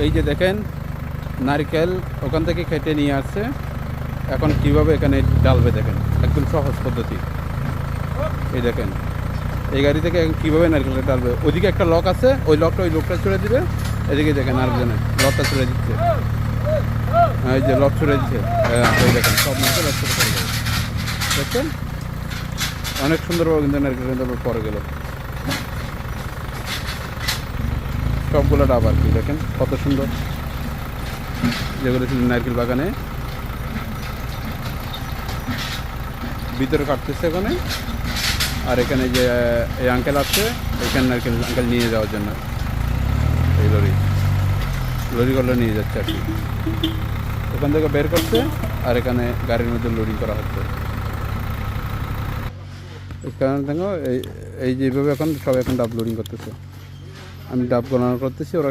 এই যে দেখেন নারকেল ওখান থেকে কেটে নিয়ে আসছে, এখন কিভাবে এখানে ডালবে দেখেন, একদম সহজ পদ্ধতি। এই দেখেন এই গাড়ি থেকে এখন কীভাবে নারকেলটা ডালবে। ওইদিকে একটা লক আছে, ওই লোকটা ছুড়ে দিবে। এদিকে দেখেন আরেকজনে লকটা ছুড়ে দিচ্ছে, এই যে লক ছুড়ে দিচ্ছে। হ্যাঁ ওই দেখেন সব নারকেল একসাথে পড়ে যাবে, দেখছেন অনেক সুন্দরভাবে কিন্তু নারকেল কিন্তু পরে গেল সবগুলো ডাব আর কি। দেখেন কত সুন্দর, যেগুলো ছিল নারকেল বাগানে ভিতরে কাটতেছে এখানে। আর এখানে যে এই আঙ্কেল আসছে, এখানে নারকেল আঙ্কেল নিয়ে যাওয়ার জন্য এই লরিগুলো নিয়ে যাচ্ছে আর কি। ওখান থেকে বের করছে আর এখানে গাড়ির মধ্যে লোডিং করা হচ্ছে। কারণ দেখো এই যেভাবে এখন সবাই এখন ডাব লোডিং করতেছে, আমি ডাব গণনা করতেছি, ওরা